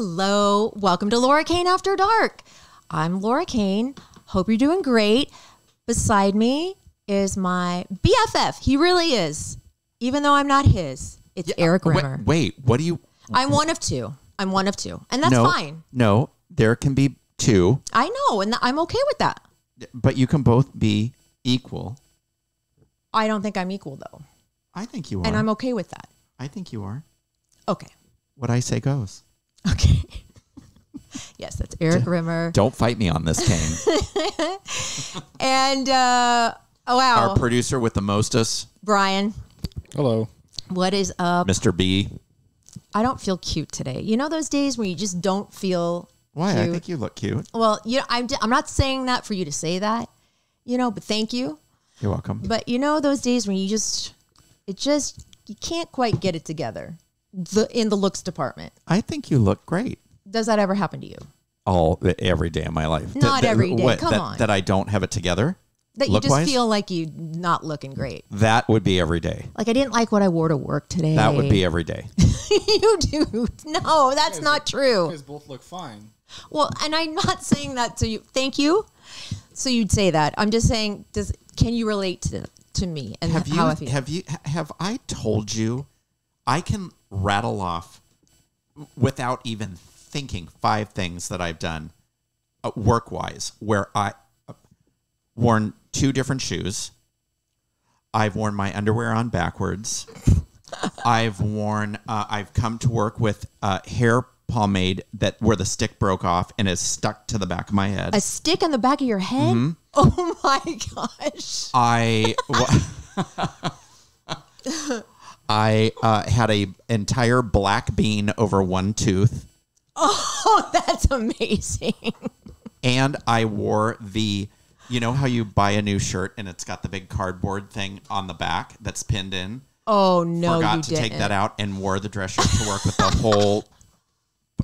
Hello. Welcome to Laura Kane After Dark. I'm Laura Kane. Hope you're doing great. Beside me is my BFF. He really is. Even though I'm not his. It's Eric Rimmer. Wait, what do you... I'm one of two. And that's fine. No, there can be two. I know, and I'm okay with that. But you can both be equal. I don't think I'm equal, though. I think you are. And I'm okay with that. I think you are. Okay. What I say goes. Okay. Yes, that's Eric Rimmer. Don't fight me on this, Kane. And, oh, wow. Our producer with the mostest. Brian. Hello. What is up? Mr. B. I don't feel cute today. You know those days where you just don't feel Why? cute? I think you look cute. Well, I'm not saying that for you to say that, but thank you. You're welcome. But you know those days when you can't quite get it together in the looks department. I think you look great. Does that ever happen to you? Every day of my life. Not every day. Come on. That I don't have it together? That you Look-wise? just feel like you're not looking great. That would be every day. Like I didn't like what I wore to work today. That would be every day. You do. No, that's not true. You guys both look fine. Well, and I'm not saying that to you. Thank you. So you'd say that. I'm just saying, can you relate to me and how I feel? Have I told you I can rattle off without even thinking 5 things that I've done work-wise where I worn 2 different shoes. I've worn my underwear on backwards. I've come to work with hair pomade where the stick broke off and is stuck to the back of my head. A stick on the back of your head? Mm-hmm. Oh my gosh. I had a entire black bean over one tooth. Oh, that's amazing. And I wore you know how you buy a new shirt and it's got the big cardboard thing on the back that's pinned in? Oh, no, Forgot to take that out and wore the dress shirt to work with the whole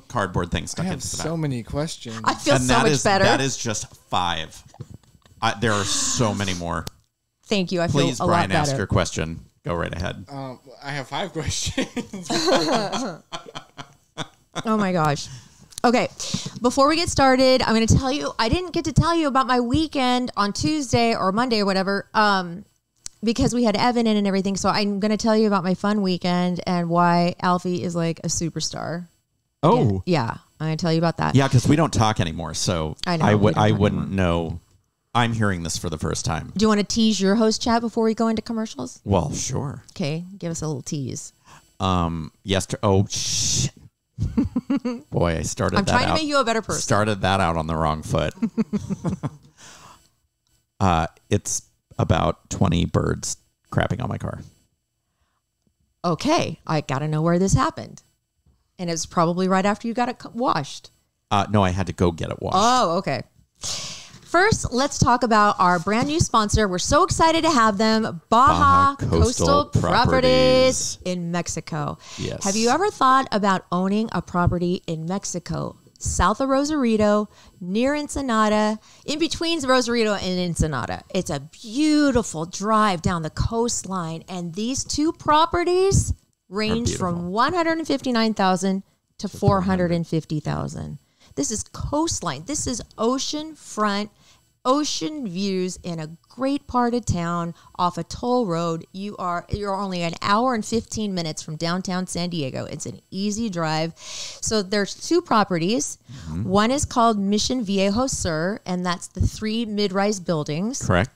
cardboard thing stuck into the back. So many questions. I feel so much better. That is just 5. There are so many more. Thank you. I Please, feel a Brian, lot better. ask your question. Go right ahead. I have 5 questions. Oh my gosh. Okay. Before we get started, I'm going to tell you, I didn't get to tell you about my weekend on Tuesday or Monday or whatever, because we had Evan in and everything. So I'm going to tell you about my fun weekend and why Alfie is like a superstar. Oh. Yeah. I'm going to tell you about that. Yeah, because we don't talk anymore. So I know, I wouldn't know. I'm hearing this for the first time. Do you want to tease your host chat before we go into commercials? Well, sure. Okay. Give us a little tease. Yesterday. Oh, shit. Boy, I started I'm trying to make you a better person. Started that out on the wrong foot. It's about 20 birds crapping on my car. Okay. I got to know where this happened. And it's probably right after you got it washed. No, I had to go get it washed. Oh, okay. First, let's talk about our brand new sponsor. We're so excited to have them, Baja Coastal Properties in Mexico. Yes. Have you ever thought about owning a property in Mexico, south of Rosarito, near Ensenada, in between Rosarito and Ensenada? It's a beautiful drive down the coastline, and these 2 properties range from $159,000 to $450,000. This is coastline. This is oceanfront, ocean views in a great part of town off a toll road. You're only an hour and 15 minutes from downtown San Diego. It's an easy drive. So there's 2 properties. Mm-hmm. One is called Mission Viejo Sur, and that's the 3 mid-rise buildings. Correct.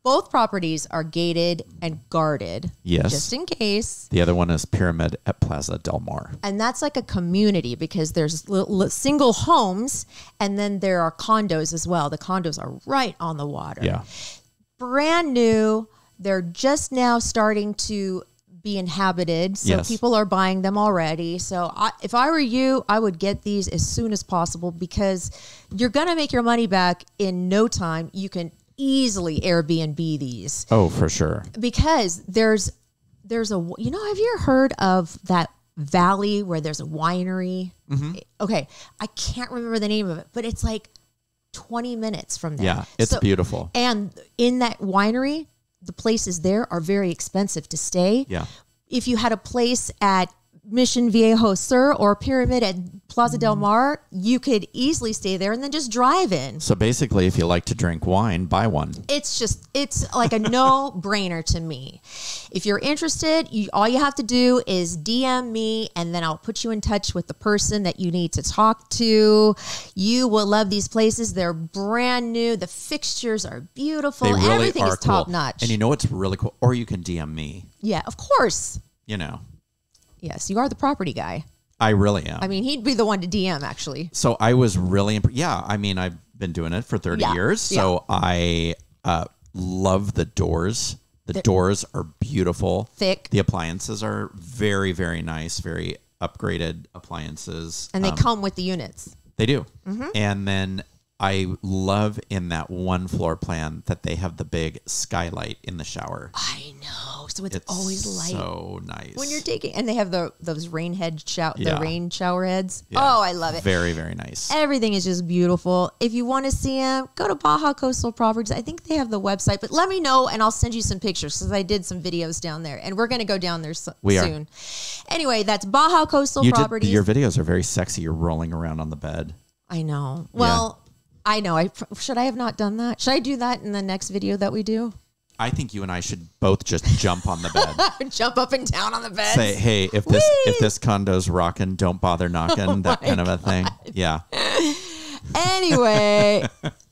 Both properties are gated and guarded. Yes. Just in case. The other one is Pyramid at Plaza Del Mar. And that's like a community because there's single homes and then there are condos as well. The condos are right on the water. Yeah. Brand new. They're just now starting to be inhabited. So yes. People are buying them already. So if I were you, I would get these as soon as possible because you're going to make your money back in no time. You can easily Airbnb these. Oh, for sure. Because there's have you ever heard of that valley where there's a winery? Mm-hmm. Okay. I can't remember the name of it, but it's like 20 minutes from there. Yeah, it's beautiful. And in that winery, the places there are very expensive to stay. Yeah. If you had a place at Mission Viejo Sur or Pyramid at Plaza del Mar, you could easily stay there and then just drive in. So basically, if you like to drink wine, buy one. It's like a no-brainer to me. If you're interested, all you have to do is DM me, and then I'll put you in touch with the person that you need to talk to. You will love these places. They're brand new. The fixtures are beautiful. They really Everything are is cool. top-notch. And you know what's really cool? Or you can DM me. Yeah, of course. You know. Yes, you are the property guy. I really am. I mean, he'd be the one to DM, actually. So I was really yeah, I mean, I've been doing it for 30 years. So I love the doors. The doors are beautiful. Thick. The appliances are very, very nice, very upgraded appliances. And they come with the units. They do. And then I love in that one floor plan that they have the big skylight in the shower. I know. So it's always light. So nice. When you're taking, and they have those rain shower heads. Yeah. Oh, I love it. Very, very nice. Everything is just beautiful. If you want to see them, go to Baja Coastal Properties. I think they have the website, but let me know and I'll send you some pictures because I did some videos down there and we're going to go down there soon. Anyway, that's Baja Coastal Properties. Your videos are very sexy. You're rolling around on the bed. I know. Well, I know. Should I have not done that? Should I do that in the next video that we do? I think you and I should both just jump on the bed. Jump up and down on the bed. Say, hey, if this condo's rocking, don't bother knocking, that kind of a thing. Yeah. Anyway,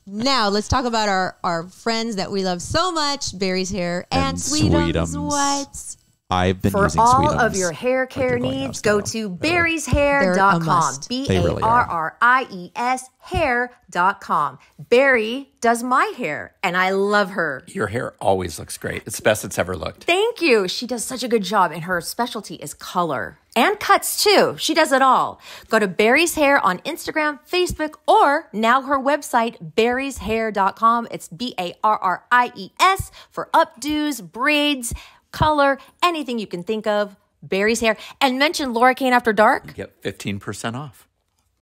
now let's talk about our friends that we love so much, Barry's Hair and Sweetums Wipes. I've been For using all Sweetums. of your hair care needs, go to They're a berrieshair.com. must. They really are. Berries hair.com. Barry does my hair, and I love her. Your hair always looks great. It's the best it's ever looked. Thank you. She does such a good job, and her specialty is color and cuts too. She does it all. Go to Barry's Hair on Instagram, Facebook, or now her website, berrieshair.com. It's BARRIES for updos, braids, color, anything you can think of. Barry's Hair. And mention Laura Kane After Dark. Get 15% off.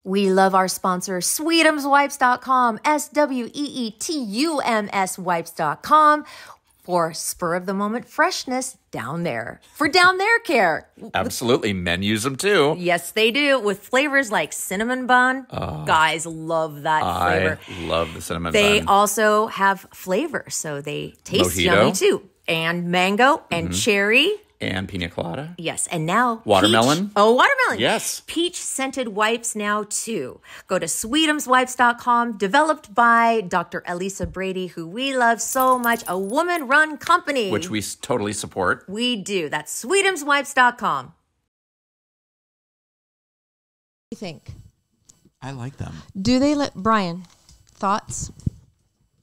We love our sponsor, SweetumsWipes.com, SWEETUMS Wipes.com, for spur of the moment freshness down there. For down there care. Absolutely. Men use them too. Yes, they do. With flavors like cinnamon bun. Guys love that flavor. I love the cinnamon They bun. also have flavor, so they taste Mojito. yummy too. And mango and cherry. And pina colada. Yes, and now Watermelon? peach. Oh, watermelon. Yes. Peach scented wipes now too. Go to sweetumswipes.com, developed by Dr. Elisa Brady, who we love so much, a woman-run company. Which we totally support. We do. That's sweetumswipes.com. What do you think? I like them. Do they let Brian? Thoughts?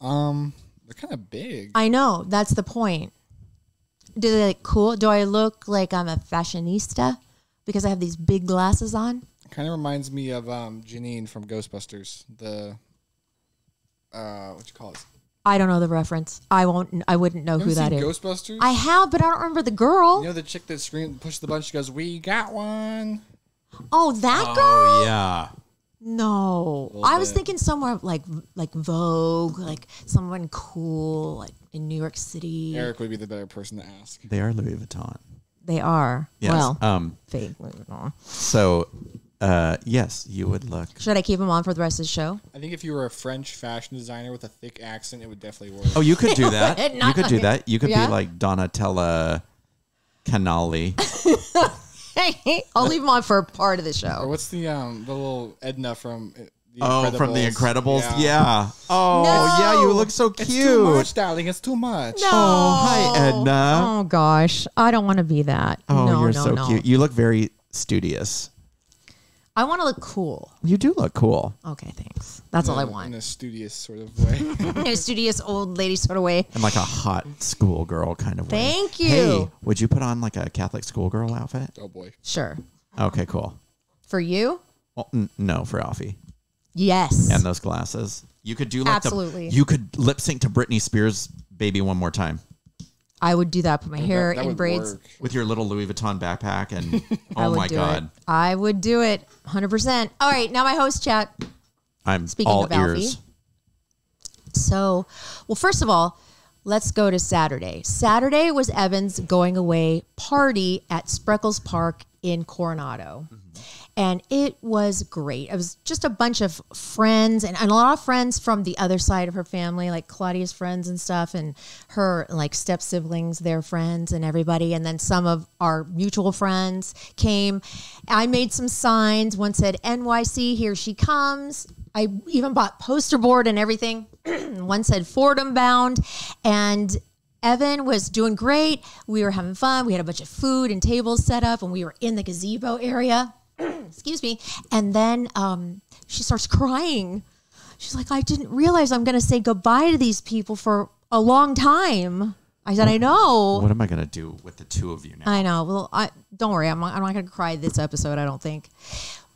They're kind of big. I know. That's the point. Do they look cool? Do I look like I'm a fashionista because I have these big glasses on? Kind of reminds me of Janine from Ghostbusters. The what you call it? I don't know the reference. I wouldn't know You who ever that seen is. Ghostbusters? I have, but I don't remember the girl. You know the chick that screamed, pushed the button. She goes, "We got one." Oh, that girl? Oh, yeah. No, I was bit. thinking somewhere like Vogue, like someone cool, like in New York City. Eric would be the better person to ask. They are Louis Vuitton. They are. Yes. Well, fake. Louis Vuitton. So, yes, you would look. Should I keep them on for the rest of the show? I think if you were a French fashion designer with a thick accent, it would definitely work. Oh, you could do that. Not You could do like- that. You could Yeah? be like Donatella Canali. I'll leave them on for a part of the Or show. what's the little Edna from The Oh, from The Incredibles? Yeah. Yeah. Oh, No. yeah, you look so It's cute. too much, darling. It's too much. No. Oh, hi, Edna. Oh gosh, I don't want to be that. Oh, no, you're no, so no. cute. You look very studious. I want to look cool. You do look cool. Okay, thanks. That's all I In want. a studious sort of way. In a studious old lady sort of way. And like a hot schoolgirl kind of way. Thank you. Hey, would you put on like a Catholic schoolgirl outfit? Oh boy. Sure. Okay, cool. For you? Well, no, for Alfie. Yes. And those glasses. You could do like Absolutely. you could lip sync to Britney Spears' Baby One More Time I would do that. Put my hair That in would braids. work. with your little Louis Vuitton backpack and I oh would my do God. It. I would do it 100%. All right, now my host chat. I'm Speaking all of Alfie. ears. So, well, first of all, let's go to Saturday. Saturday was Evan's going away party at Spreckles Park in Coronado. And it was great. It was just a bunch of friends and a lot of friends from the other side of her family, like Claudia's friends and stuff, and her like step siblings, their friends and everybody. And then some of our mutual friends came. I made some signs. One said NYC, here she comes. I even bought poster board and everything. One said Fordham bound. And Evan was doing great. We were having fun. We had a bunch of food and tables set up and we were in the gazebo area. Excuse me. And then she starts crying. She's like, I didn't realize I'm going to say goodbye to these people for a long time. I said, I know. What am I going to do with the two of you now? I know. Well, don't worry. I'm not going to cry this episode, I don't think.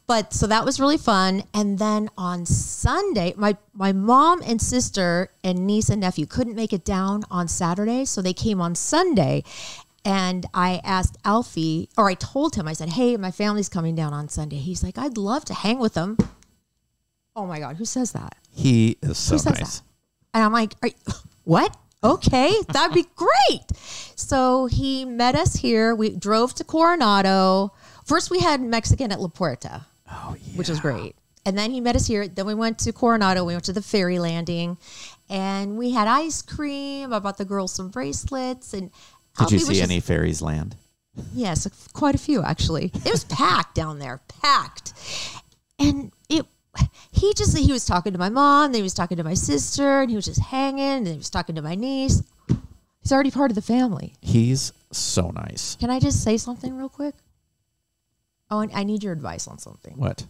But so that was really fun. And then on Sunday, my mom and sister and niece and nephew couldn't make it down on Saturday. So they came on Sunday. And I asked Alfie, or I told him, I said, hey, my family's coming down on Sunday. He's like, I'd love to hang with them. Oh my God, who says that? He is so Who says nice. that? And I'm like, what? Okay, that'd be great. So he met us here. We drove to Coronado. First, we had Mexican at La Puerta, which was great. And then he met us here. Then we went to Coronado. We went to the ferry landing. And we had ice cream. I bought the girls some bracelets. And Did you Alfie was see just- any fairies land? Yes, quite a few actually. It was packed down there, packed. And he was talking to my mom, then he was talking to my sister, and he was just hanging, and he was talking to my niece. He's already part of the family. He's so nice. Can I just say something real quick? Oh, and I need your advice on something. What?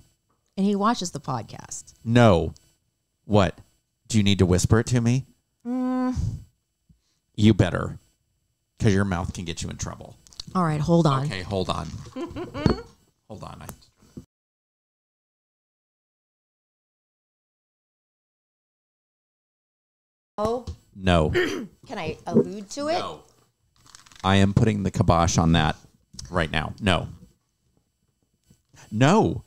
And he watches the podcast. No. What? Do you need to whisper it to me? You better. Because your mouth can get you in trouble. All right, hold on. Okay, hold on. Hold on. Oh, No. can I allude to it? No. I am putting the kibosh on that right now. No. No.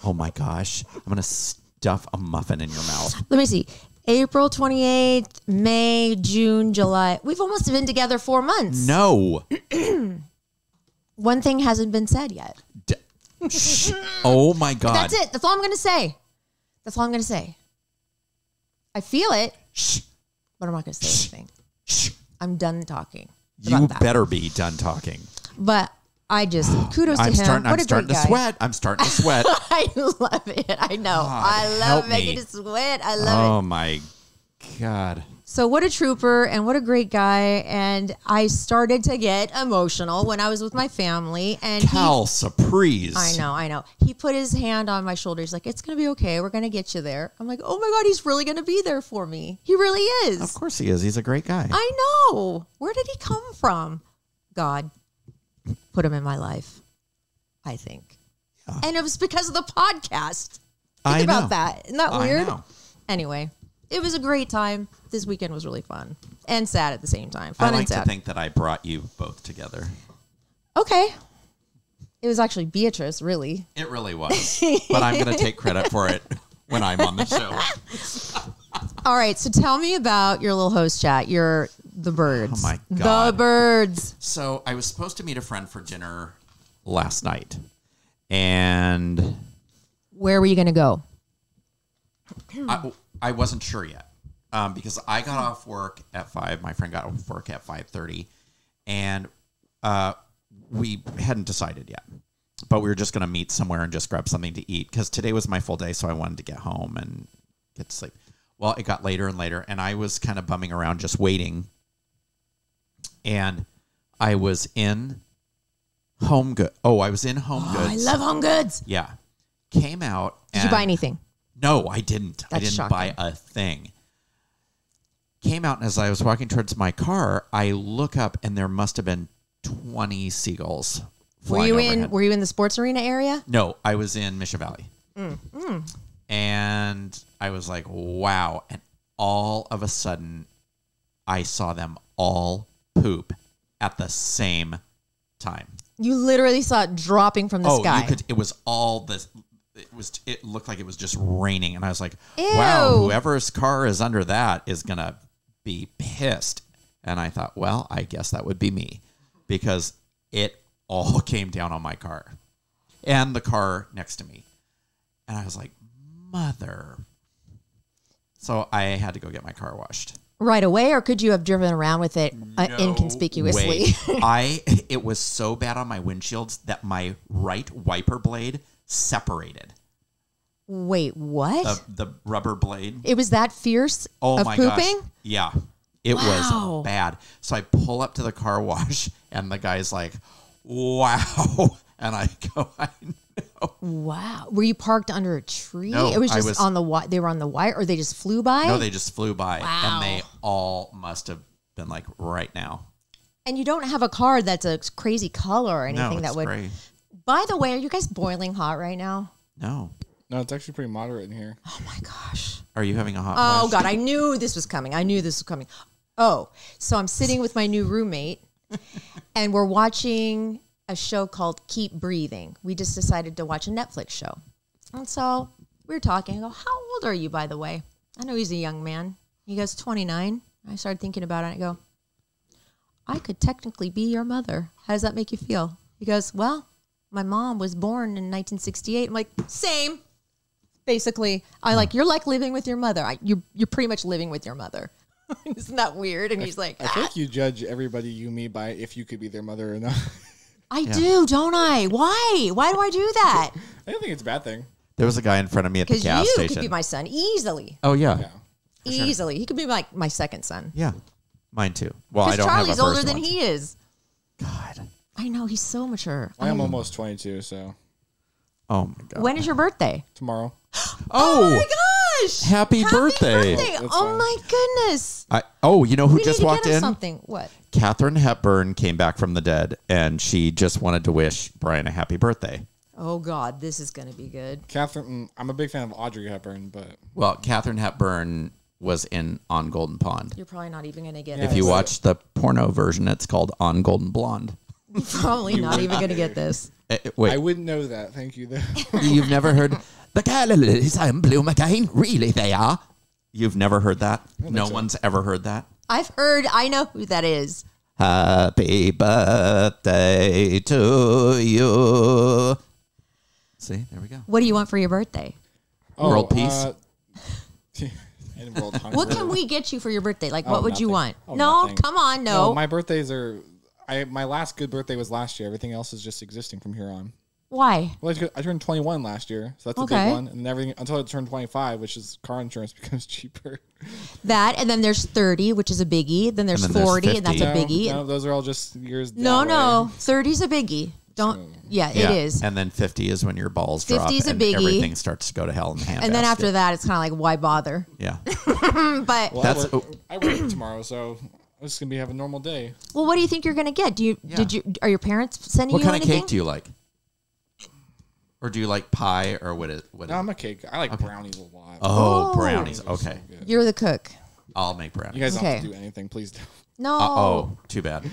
Oh my gosh. I'm going to stuff a muffin in your mouth. Let me see. April 28th, May, June, July. We've almost been together 4 months. No. One thing hasn't been said yet. Shh. Oh my God. That's it. That's all I'm going to say. That's all I'm going to say. I feel it, Shh. but I'm not going to say anything. Shh. I'm done talking. You about that. better be done talking. But I just, kudos to I'm him. starting What a to great guy. sweat. I'm starting to sweat. I love it. I know. I help love me. making it sweat. I love it. Oh my God. So what a trooper and what a great guy. And I started to get emotional when I was with my family. And Cal surprise. I know. He put his hand on my shoulder. He's like, it's going to be okay. We're going to get you there. I'm like, oh my God, he's really going to be there for me. He really is. Of course he is. He's a great guy. I know. Where did he come from? God put him in my life, I think. Yeah. And it was because of the podcast. I Think about know. that. Isn't that I weird? know. Anyway, it was a great time. This weekend was really fun and sad at the same time. Fun I and like to sad. think that I brought you both together. Okay. It was actually Beatrice, really. It really was. But I'm going to take credit for it when I'm on the show. All right. So tell me about your little host chat. The birds. Oh, my God. The birds. So I was supposed to meet a friend for dinner last night. And Where were you going to go? I wasn't sure yet. Because I got off work at 5. My friend got off work at 5:30. And we hadn't decided yet. But we were just going to meet somewhere and just grab something to eat. Because today was my full day, so I wanted to get home and get to sleep. Well, it got later and later. And I was kind of bumming around just waiting. And I was in Home Goods. Oh, I was in Home Goods. I love Home Goods. Yeah. Came out. Did you buy anything? No, I didn't. I That's didn't shocking. buy a thing. Came out, and as I was walking towards my car, I look up, and there must have been 20 seagulls flying overhead. Were you in the sports arena area? No, I was in Mission Valley. And I was like, wow. And all of a sudden, I saw them all poop at the same time. You literally saw it dropping from the sky. You could. It was all this. It looked like it was just raining, and I was like, Ew. "Wow, whoever's car is under that is gonna be pissed. And I thought, well, I guess that would be me because it all came down on my car and the car next to me. And I was like, mother. So I had to go get my car washed. Right away, or could you have driven around with it inconspicuously? It was so bad on my windshields that my right wiper blade separated. Wait, what? The rubber blade. It was that fierce of my pooping? gosh. Yeah. It was bad. So I pull up to the car wash and the guy's like, wow. And I go, I know. Wow. Were you parked under a tree? No, it was just on the they were on the wire, or they just flew by? No, they just flew by. Wow. And they all must have been like right now. And you don't have a car that's a crazy color or anything No, that it's would. gray. By the way, are you guys boiling hot right now? No. No, it's actually pretty moderate in here. Oh my gosh. Are you having a hot Oh flash? God, I knew this was coming. Oh, so I'm sitting with my new roommate and we're watching a show called Keep Breathing. We just decided to watch a Netflix show. And so we were talking. I go, how old are you, by the way? I know he's a young man. He goes, 29. I started thinking about it. I go, I could technically be your mother. How does that make you feel? He goes, well, my mom was born in 1968. I'm like, same. Basically, you're like living with your mother. You're pretty much living with your mother. Isn't that weird? And he's like, I think you judge everybody you meet by if you could be their mother or not. I do, don't I? Why? Why do I do that? I don't think it's a bad thing. There was a guy in front of me at the Because gas you station. could be my son easily. Oh, yeah. Yeah. Easily. He could be like my second son. Yeah. Mine too. Well, I Because don't Charlie's have a older first than one. he is. God. I know, he's so mature. I am almost 22, so Oh, my God. When is your birthday? tomorrow. Oh my gosh! Happy birthday. That's Oh fine. my goodness! You know who We just need to walked get him in? something. What? Katharine Hepburn came back from the dead, and she just wanted to wish Brian a happy birthday. Oh God, this is gonna be good. Catherine, I'm a big fan of Audrey Hepburn, but Well, Katharine Hepburn was in On Golden Pond. You're probably not even gonna get Yeah, If this. you watch the porno version, it's called On Golden Blonde. You're probably not even gonna get this. Wait, I wouldn't know that. Thank you, though. you've never heard the calories I'm blue McCain? Really, they are. You've never heard that? No so. one's ever heard that. I know who that is. Happy birthday to you. See, there we go. What do you want for your birthday? World peace. And world hunger. What can we get you for your birthday? Like, Oh, what would you nothing. want? Oh, No, nothing. come on, no. My birthdays are. My last good birthday was last year. Everything else is just existing from here on. Why? Well, I turned 21 last year, so that's a Okay. big one. And everything until I turned 25, which is car insurance becomes cheaper. That, and then there's 30, which is a biggie. Then there's And then there's 40, and that's a 50. biggie. No, those are all just years. No, that no, way. 30's a biggie. Don't. Yeah, Yeah. it is. And then 50 is when your balls drop 50's a and biggie. everything starts to go to hell in the handbasket. And then after that, it's kind of like, why bother? Yeah. But Well, That's- I work tomorrow, so it's gonna be have a normal day. well, what do you think you're gonna get? Are your parents sending What you kind of anything? cake do you like? Or do you like pie or what is No, I'm a cake. I like brownies a lot. Oh, Oh. brownies. Brownies are so Okay. good. You're the cook. I'll make brownies. You guys don't have Okay. to do anything, please. Don't. No. Oh, too bad.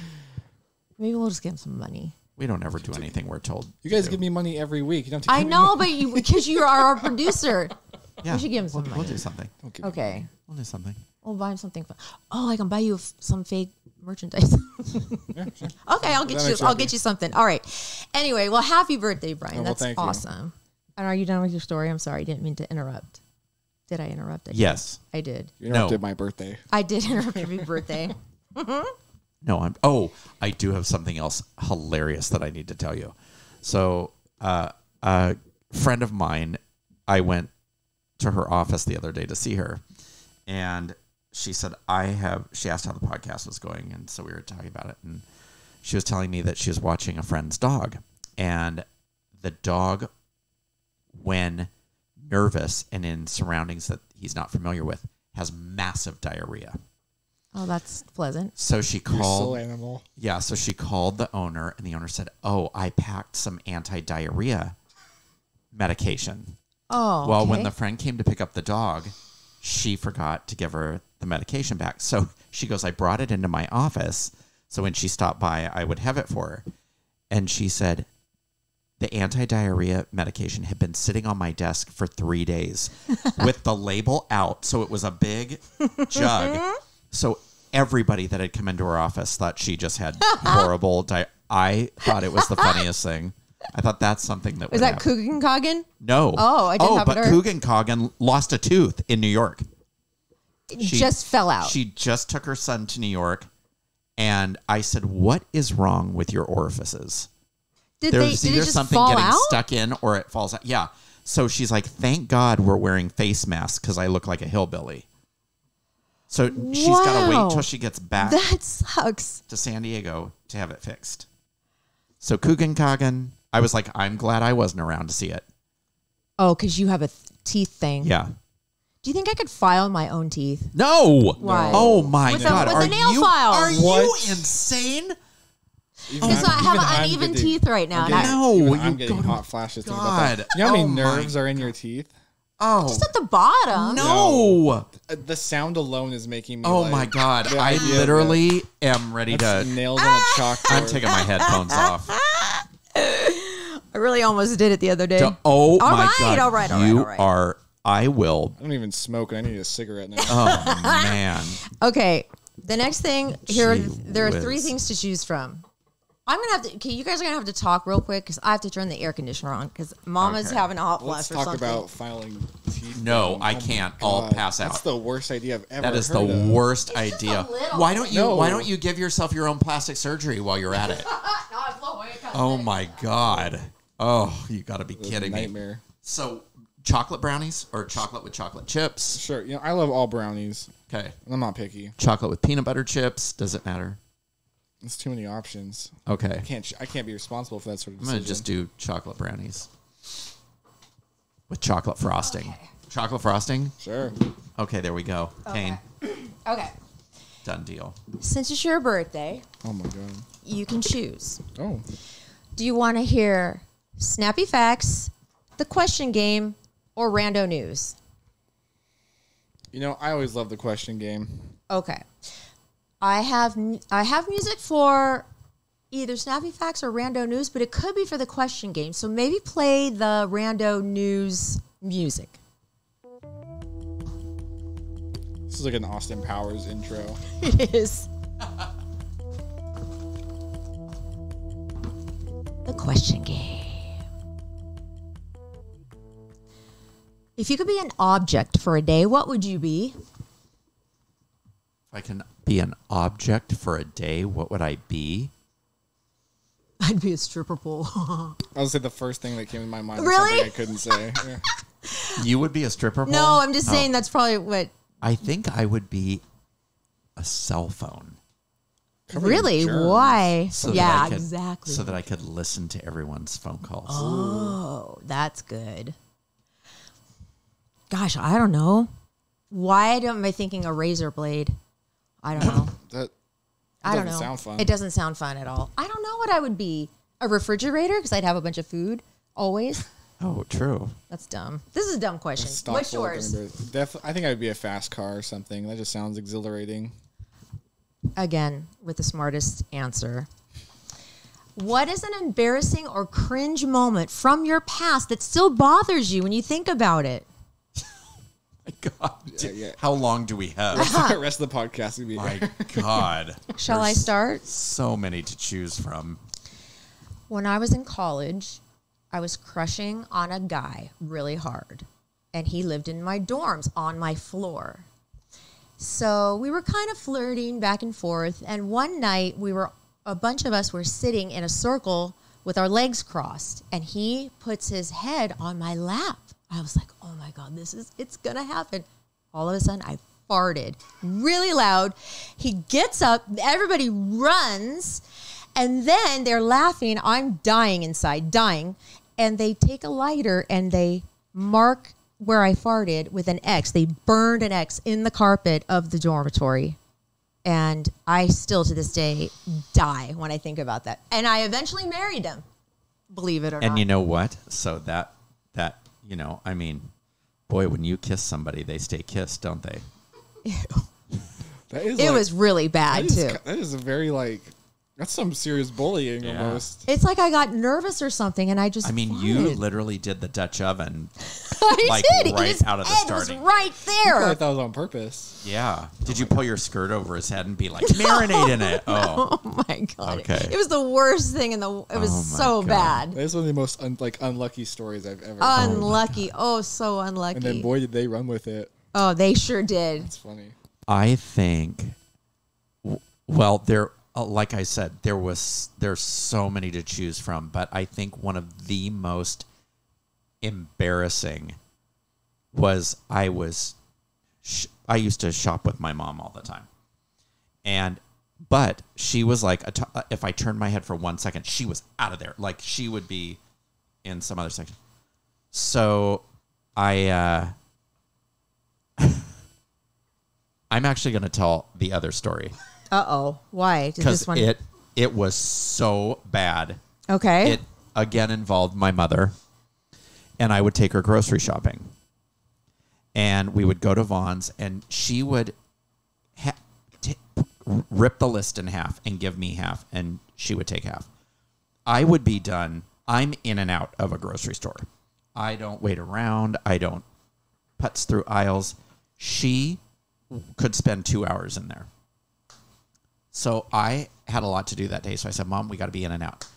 Maybe we'll just give him some money. We don't ever do anything we're told. You guys to give do. me money every week. You don't. Have to I give me know, money. but because you are our producer. Yeah. We should give him some We'll money. do something. Don't give me Okay. We'll do something. We'll buy him something fun. Oh, I can buy you some fake merchandise. Yeah, sure. Okay, I'll get That you. makes you I'll happy. get you something. All right. Anyway, well, happy birthday, Brian. Oh, well, That's thank you. awesome. And are you done with your story? I'm sorry, I didn't mean to interrupt. Did I interrupt? Yes. I did. You interrupted my birthday. I did interrupt your birthday. No, I do have something else hilarious that I need to tell you. So, a friend of mine, I went to her office the other day to see her, and she said, she asked how the podcast was going, and so we were talking about it, and she was telling me that she was watching a friend's dog, and the dog, when nervous and in surroundings that he's not familiar with, has massive diarrhea. Oh, that's pleasant. So she You're called. so animal. Yeah, so she called the owner, and the owner said, "Oh, I packed some anti-diarrhea medication." Oh, Well, okay. when the friend came to pick up the dog, she forgot to give her the medication back. So she goes, "I brought it into my office, so when she stopped by, I would have it for her." And she said, the anti-diarrhea medication had been sitting on my desk for 3 days with the label out. So it was a big jug So everybody that had come into her office thought she just had horrible I thought it was the funniest thing. I thought that's something that Was would that happen. Kugenkagen? No. Oh, I didn't have but it heard. Kugenkagen lost a tooth in New York. It just fell out. She just took her son to New York, and I said, "What is wrong with your orifices?" did There's it either just something fall getting out? stuck in or it falls out. Yeah. So she's like, "Thank God we're wearing face masks because I look like a hillbilly." So she's got to wait till she gets back That sucks. to San Diego to have it fixed. So Kugenkagen, I was like, I'm glad I wasn't around to see it. Oh, because you have a teeth thing. Yeah. Do you think I could file my own teeth? No. Why? Oh my With God. a nail you, file. Are What? you insane? Because I have uneven teeth right now. No, I'm you getting go to- hot flashes. thinking about that. God. You know how many Oh my- nerves are in your teeth? Oh. Just at the bottom. No. The sound alone is making me. Oh like, my God. the I idea literally am ready that's to. nails on a chalkboard. I'm taking my headphones off. I really almost did it the other day. Oh All my right, God. all right, all you right, all right. are. I will. I don't even smoke. I need a cigarette now. Oh man. Okay, the next thing here, Gee there are 3 whiz. things to choose from. I'm gonna have to. Okay, you guys are gonna have to talk real quick because I have to turn the air conditioner on because Mama's Okay. having a hot Let's flash or talk something. about filing teeth. No, down. I Oh my can't. I'll God. pass out. That's the worst idea I've ever That is heard the of. worst just idea. a little. Why don't you? No. Why don't you give yourself your own plastic surgery while you're at it? Oh my God. Oh, you got to be kidding me. Nightmare. So, chocolate brownies or chocolate with chocolate chips? Sure. You know, I love all brownies. Okay. I'm not picky. Chocolate with peanut butter chips? Does it matter? There's too many options. Okay. I can't be responsible for that sort of I'm decision. going to just do chocolate brownies with chocolate frosting. Chocolate frosting? Sure. Okay, there we go. Kane, Okay, done deal. since it's your birthday, Oh my God. you can choose. Oh. Do you want to hear snappy facts, the question game, or rando news? You know, I always love the question game. Okay. I have music for either snappy facts or rando news, but it could be for the question game. So maybe play the rando news music. This is like an Austin Powers intro. It is. The question game. If you could be an object for a day, what would you be? If I can be an object for a day, what would I be? I'd be a stripper pole. I would say the first thing that came to my mind was Really? something I couldn't say. Yeah. You would be a stripper pole? No, I'm just Oh. saying that's probably what. I think I would be a cell phone. Covered in Really? germs. Why? So that Yeah, I could, exactly. So that I could listen to everyone's phone calls. Oh, that's good. Gosh, I don't know. Why am I thinking a razor blade? I don't know. That I don't know. doesn't sound fun. It doesn't sound fun at all. I don't know what I would be. A refrigerator because I'd have a bunch of food always. Oh, true. That's dumb. This is a dumb question. Stock What's full of yours? numbers. I think I'd be a fast car or something. That just sounds exhilarating. Again, with the smartest answer. What is an embarrassing or cringe moment from your past that still bothers you when you think about it? My God. Yeah. How long do we have? The rest of the podcast would be My God. Shall I There's start? So many to choose from. When I was in college, I was crushing on a guy really hard, and he lived in my dorms on my floor. So we were kind of flirting back and forth, and one night a bunch of us were sitting in a circle with our legs crossed, and he puts his head on my lap. I was like, oh my God, it's gonna happen. All of a sudden, I farted really loud. He gets up, everybody runs, and then they're laughing. I'm dying inside, dying. And they take a lighter and they mark where I farted with an X. They burned an X in the carpet of the dormitory. And I still, to this day, die when I think about that. And I eventually married him, believe it or not. And you know what? So that, I mean, boy, when you kiss somebody, they stay kissed, don't they? That is It like- was really bad, too. That is a very like That's some serious bullying almost. It's like I got nervous or something, and I just. I mean, you literally did the Dutch oven, I like did. right His out of the head starting. was right there. I thought that was on purpose. Yeah. Did you pull your skirt over his head and be like, marinate in it? Oh. Oh my god! Okay. It was the worst thing in the. It was Oh my so God. bad. That's one of the most unlucky stories I've ever heard. Unlucky. Oh, so unlucky. And then boy did they run with it. Oh, they sure did. It's funny. I think, well, like I said, there's so many to choose from, but I think one of the most embarrassing was I used to shop with my mom all the time, but she was like, if I turned my head for 1 second, she was out of there. Like she would be in some other section. So I'm actually going to tell the other story. Uh-oh. Why? Did Because this one... it was so bad. Okay. It, again, involved my mother. And I would take her grocery shopping. And we would go to Vaughn's, and she would rip the list in half and give me half, and she would take half. I would be done. I'm in and out of a grocery store. I don't wait around. I don't putz through aisles. She could spend 2 hours in there. So I had a lot to do that day. So I said, Mom, we got to be in and out.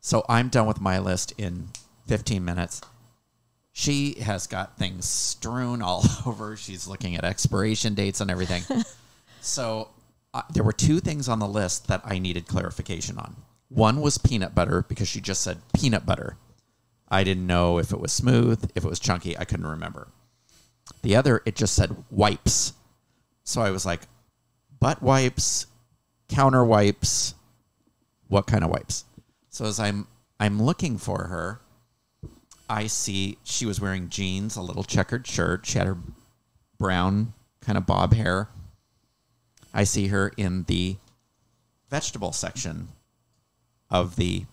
So I'm done with my list in 15 minutes. She has got things strewn all over. She's looking at expiration dates and everything. So there were 2 things on the list that I needed clarification on. One was peanut butter, because she just said peanut butter. I didn't know if it was smooth, if it was chunky. I couldn't remember. The other, it just said wipes. So I was like, butt wipes, counter wipes, what kind of wipes? So as I'm looking for her, I see she was wearing jeans, a little checkered shirt. She had her brown kind of bob hair. I see her in the vegetable section of the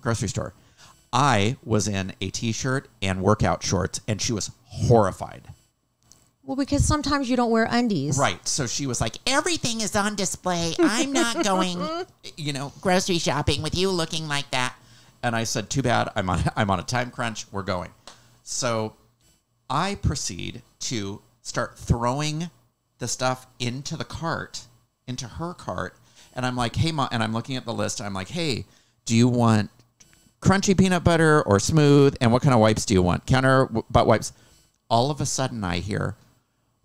grocery store. I was in a T-shirt and workout shorts, and she was horrified. Well, because sometimes you don't wear undies. Right. So she was like, everything is on display. I'm not going, grocery shopping with you looking like that. And I said, too bad. I'm on a time crunch. We're going. So I proceed to start throwing the stuff into the cart, into her cart. And I'm like, hey, Mom, and I'm looking at the list. I'm like, hey, do you want crunchy peanut butter or smooth? And what kind of wipes do you want? Counter butt wipes. All of a sudden I hear,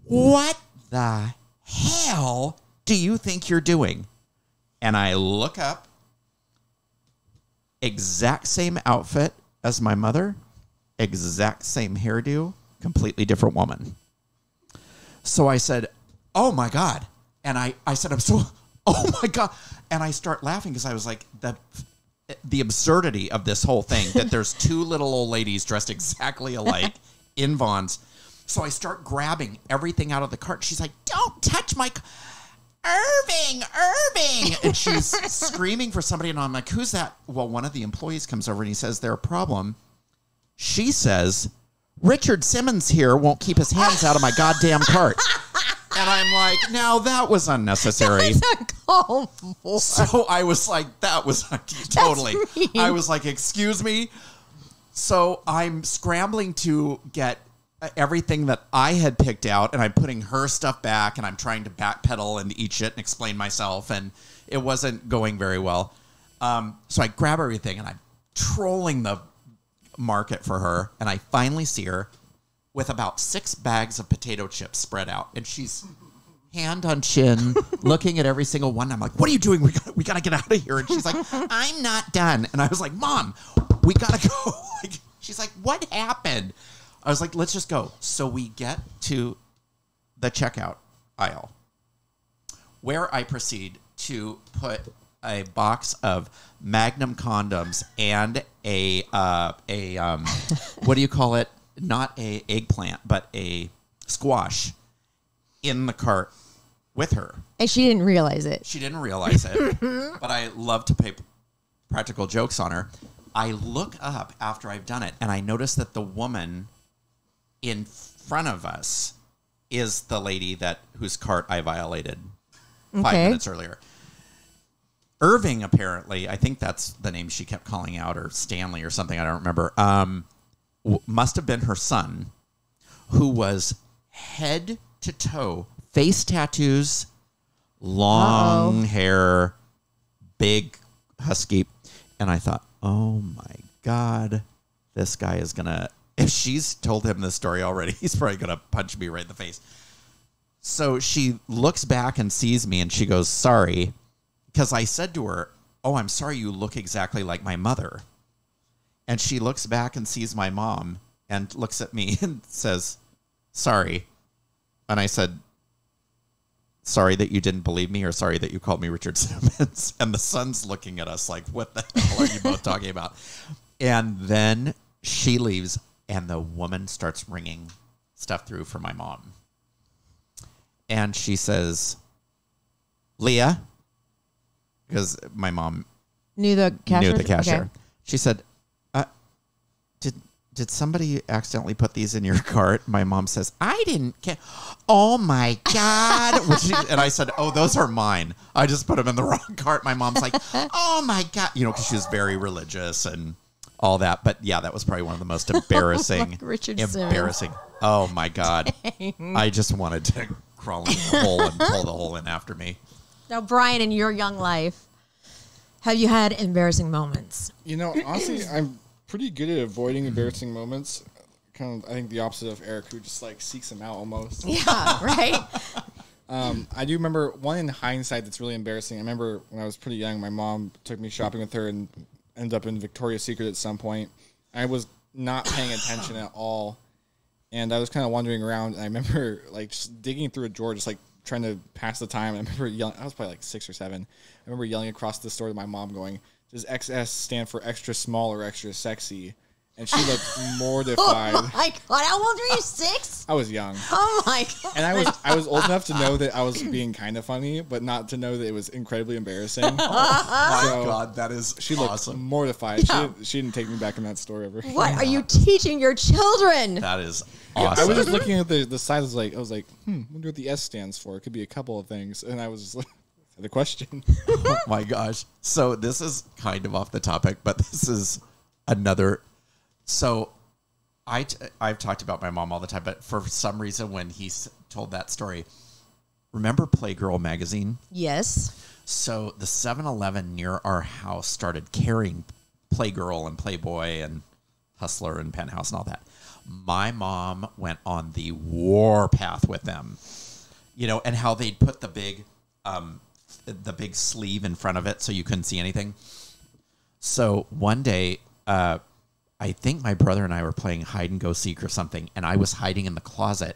what the hell do you think you're doing? And I look up, exact same outfit as my mother, exact same hairdo, completely different woman. So I said, oh my God. And I said, oh my God. And I start laughing because I was like, the absurdity of this whole thing, that there's 2 little old ladies dressed exactly alike in Vaughn's. So I start grabbing everything out of the cart. She's like, don't touch my... Irving! And she's screaming for somebody, and I'm like, who's that? Well, one of the employees comes over, and he says, they're a problem. She says, Richard Simmons here won't keep his hands out of my goddamn cart. And I'm like, now that was unnecessary. So I was like, that was totally. I was like, excuse me. So I'm scrambling to get everything that I had picked out, and I'm putting her stuff back, and I'm trying to backpedal and eat shit and explain myself, and it wasn't going very well. So I grab everything, and I'm trolling the market for her, and I finally see her with about 6 bags of potato chips spread out, and she's hand on chin, looking at every single one. I'm like, what are you doing? We gotta get out of here. And she's like, I'm not done. And I was like, Mom, we gotta go. She's like, what happened? I was like, let's just go. So we get to the checkout aisle, where I proceed to put a box of Magnum condoms and a what do you call it? Not a eggplant, but a squash in the cart with her. And she didn't realize it. She didn't realize it, but I love to play practical jokes on her. I look up after I've done it, and I notice that the woman in front of us is the lady whose cart I violated 5 minutes earlier. Irving, apparently, I think that's the name she kept calling out, or Stanley or something, I don't remember, must have been her son, who was head to toe, face tattoos, long hair, big husky. And I thought, oh my God, this guy is going to, if she's told him this story already, he's probably going to punch me right in the face. So she looks back and sees me and she goes, sorry. Because I said to her, oh, I'm sorry, you look exactly like my mother. And she looks back and sees my mom and looks at me and says, sorry. And I said, sorry that you didn't believe me, or sorry that you called me Richard Simmons. And the son's looking at us like, what the hell are you both talking about? And then she leaves and the woman starts ringing stuff through for my mom. And she says, Leah, because my mom Knew the cashier? Okay. She said, did somebody accidentally put these in your cart? My mom says, I didn't. Oh, my God. And I said, oh, those are mine. I just put them in the wrong cart. My mom's like, oh, my God. You know, because she was very religious and all that. But, yeah, that was probably one of the most embarrassing. Embarrassing. Oh, my God. I just wanted to crawl in the hole and pull the hole in after me. Now, Brian, in your young life, have you had embarrassing moments? You know, honestly, I'm pretty good at avoiding embarrassing moments. Kind of, I think the opposite of Eric, who just like seeks them out almost. Yeah, right? I do remember one in hindsight that's really embarrassing. I remember when I was pretty young, my mom took me shopping with her and ended up in Victoria's Secret at some point. I was not paying attention at all. And I was kind of wandering around, and I remember like just digging through a drawer, just like trying to pass the time. I remember yelling, I was probably like 6 or 7. I remember yelling across the store to my mom going, does XS stand for extra small or extra sexy? And she looked mortified. Oh my God, how old were you, 6? I was young. Oh my God. And I was old enough to know that I was being kind of funny, but not to know that it was incredibly embarrassing. Oh my God, that is she looked awesome. mortified. Yeah. She didn't take me back in that store ever. What are you teaching your children? That is I awesome. was just looking at the side. I was like, wonder what the S stands for. It could be a couple of things. And I was just like, the question. Oh my gosh. So this is kind of off the topic, but this is another. So I've talked about my mom all the time, but for some reason when he told that story, remember Playgirl magazine? Yes. So the 7-Eleven near our house started carrying Playgirl and Playboy and Hustler and Penthouse and all that. My mom went on the warpath with them, you know, and how they'd put the big sleeve in front of it so you couldn't see anything. So one day, I think my brother and I were playing hide and go seek or something, and I was hiding in the closet,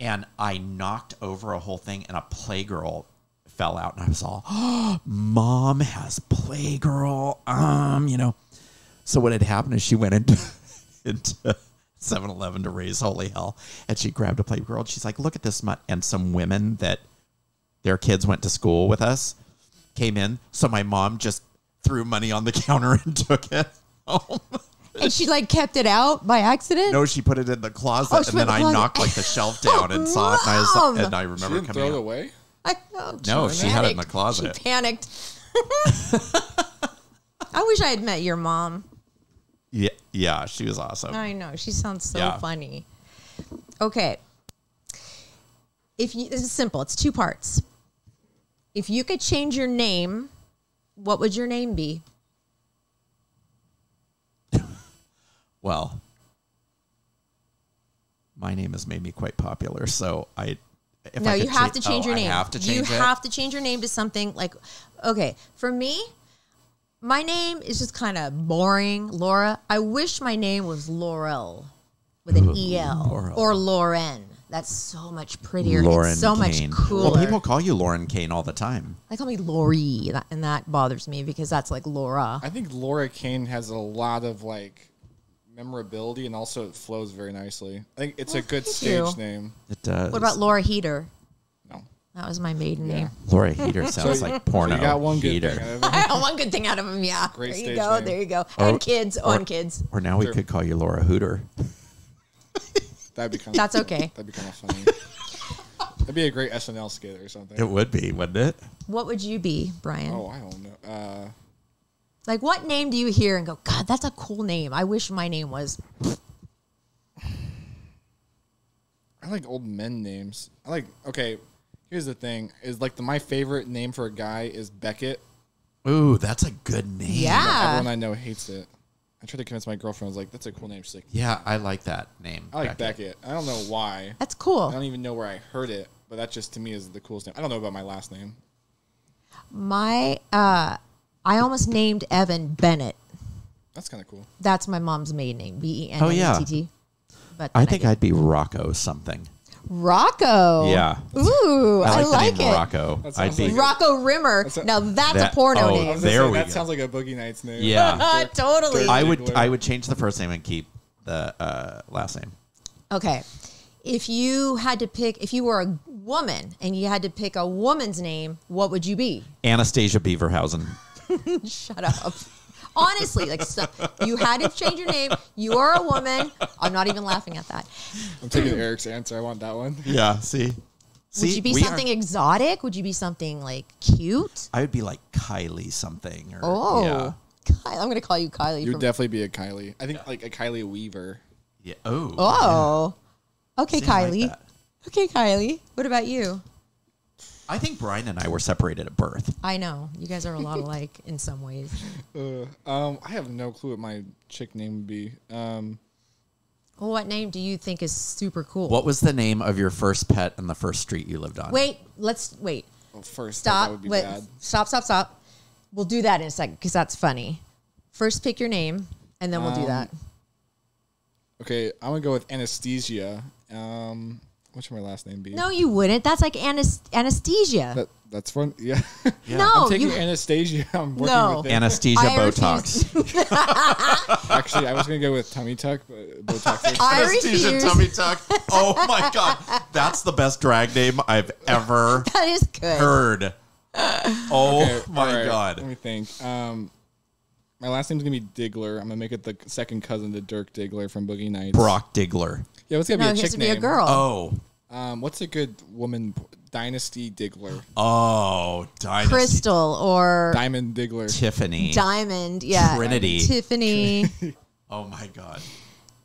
and I knocked over a whole thing, and a Playgirl fell out, and I was all, oh, Mom has Playgirl, you know. So what had happened is she went into 7-Eleven to raise holy hell, and she grabbed a Playgirl, and she's like, look at this smut. And some women that their kids went to school with us came in, so my mom just threw money on the counter and took it home. And she like kept it out by accident? No, she put it in the closet, and then I knocked like the shelf down and saw it, and I remember She didn't coming throw it out. away? No, she had it in the closet. She panicked. I wish I had met your mom. Yeah, she was awesome. I know. She sounds so funny. Okay. This is simple. It's 2 parts. If you could change your name, what would your name be? Well, my name has made me quite popular, so You have to change your name. I have to change it? You have to change your name to something like, okay, for me, my name is just kind of boring, Laura. I wish my name was Laurel with an E-L Laurel. or Lauren. That's so much prettier. Lauren It's so Kane. much cooler. Well, people call you Lauren Kane all the time. They call me Lori, and that bothers me because that's like Laura. I think Laura Kane has a lot of like memorability, and also it flows very nicely. I think it's a good stage you. name. It does. What about Laura Heater? No. That was my maiden name. Laura Heater sounds like porno. You got one good Heater. thing out of it. One good thing out of him, yeah. Great there you stage go. name. There you go. And kids on kids. Or now we could call you Laura Hooter. That'd be kind of That's okay. That'd be kind of funny. It'd be a great SNL skit or something. It would be, wouldn't it? What would you be, Brian? Oh, I don't know. Like, what name do you hear and go, God, that's a cool name. I wish my name was. I like old men names. Okay, here's the thing. Is like my favorite name for a guy is Beckett. Ooh, that's a good name. Yeah. Everyone I know hates it. I tried to convince my girlfriend. I was like, that's a cool name. She's like, Yeah, I like that name. I like Beckett. I don't know why. That's I cool. don't even know where I heard it, but that just to me is the coolest name. I don't know about my last name. I almost named Evan Bennett. That's kind of cool. That's my mom's maiden name, Bennett. Oh, yeah. But I then think didn't. I'd be Rocco something. Rocco. Yeah. Ooh, I like the name it. Rocco. That I'd sounds be. like Rocco Rimmer. Now that's a porno oh, I name. was gonna There say, we that go. sounds like a Boogie Nights name. Yeah. Totally. I Diggler. would change the first name and keep the last name. Okay. If you were a woman and you had to pick a woman's name, what would you be? Anastasia Beaverhausen. Shut up. Honestly, you had to change your name. You are a woman. I'm not even laughing at that. I'm taking Eric's answer. I want that one. Yeah. See. Would you be we something exotic? Would you be something like cute? I would be like Kylie something. Or, Oh, Yeah. I'm going to call you Kylie. You'd from- definitely be a Kylie. I think like a Kylie Weaver. Yeah. Oh. Oh, okay, See, I like Kylie. that. Okay, Kylie. What about you? I think Brian and I were separated at birth. I know you guys are a lot alike in some ways. I have no clue what my chick name would be. Well, what name do you think is super cool? What was the name of your first pet and the first street you lived on? Wait. Well, first, that Stop. would be Wait. bad. Stop. We'll do that in a second because that's funny. First, pick your name, and then we'll do that. Okay, I'm gonna go with Anesthesia. What should my last name be? No, you wouldn't. That's like anesthesia. That's fun. Yeah. No, I'm taking you. Anastasia. I'm working No. with it. Anesthesia I Botox. Actually, I was gonna go with Tummy Tuck, but Botox. I Anesthesia refuse. Tummy Tuck. Oh my god, that's the best drag name I've ever That is good. heard. Oh Okay, my all right, god. Let me think. My last name's gonna be Diggler. I'm gonna make it the second cousin to Dirk Diggler from Boogie Nights. Brock Diggler. Yeah, what's gonna No, be it a has chick to be name? a girl. Oh. What's a good woman? Dynasty Diggler. Oh, Dynasty. Crystal or Diamond Diggler. Tiffany. Diamond. Yeah. Trinity. Tiffany. Oh my god.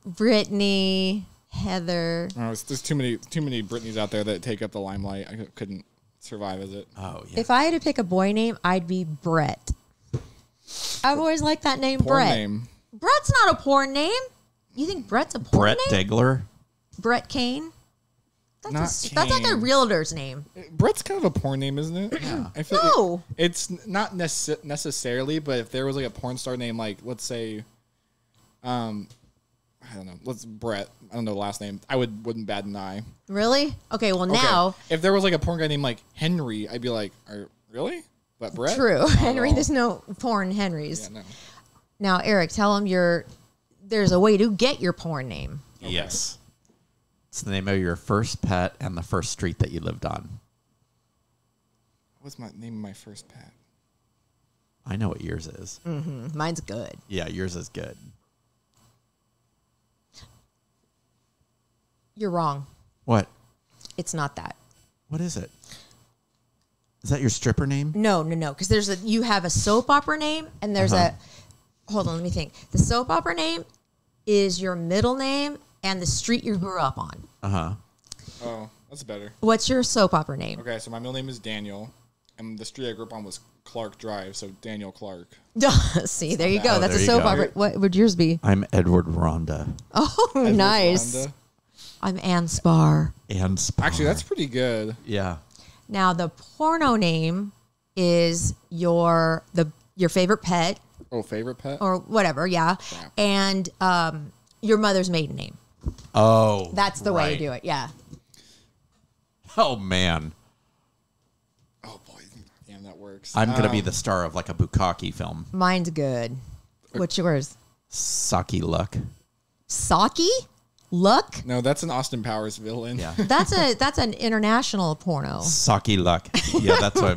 Brittany. Heather. There's too many Britneys out there that take up the limelight. I couldn't survive as it. Oh yeah. If I had to pick a boy name, I'd be Brett. I've always liked that name, Porn Brett. name. Brett's not a porn name. You think Brett's a porn Brett name? Diggler. Brett Kane. That's like a Kane. realtor's name. Brett's kind of a porn name, isn't it? Yeah. I feel No. it's not necessarily, but if there was like a porn star name, like let's say, I don't know, Brett. I don't know the last name. I wouldn't bat an eye. Really? Okay, well Okay. now, If there was like a porn guy named like Henry, I'd be like, really? But Brett? true. Not at Henry, all. there's no porn Henrys. Yeah, no. Now, Eric, tell him there's a way to get your porn name. Yes. It's the name of your first pet and the first street that you lived on. What's my name of my first pet? I know what yours is. Mine's good. Yeah, yours is good. You're wrong. What? It's not that. What is it? Is that your stripper name? No, because you have a soap opera name and there's hold on, let me think. The soap opera name is your middle name and the street you grew up on. Uh-huh. Oh, that's better. What's your soap opera name? Okay, so my middle name is Daniel, and the street I grew up on was Clark Drive, so Daniel Clark. See, there you go. bad. That's There a you soap go. opera. What would yours be? I'm Edward Rhonda. Oh, Edward nice. Rhonda. I'm Ann Spar. And Spar. Actually, that's pretty good. Yeah. Now the porno name is your favorite pet Oh, favorite pet? or whatever, yeah, and your mother's maiden name. Oh. That's the way right. to do it. Yeah. Oh, man. Oh, boy. Damn, that works. I'm going to be the star of like a Bukkake film. Mine's good. What's yours? Saki Luck. Saki? Look? No, that's an Austin Powers villain. Yeah. That's an international porno. Saki Luck. Yeah, that's what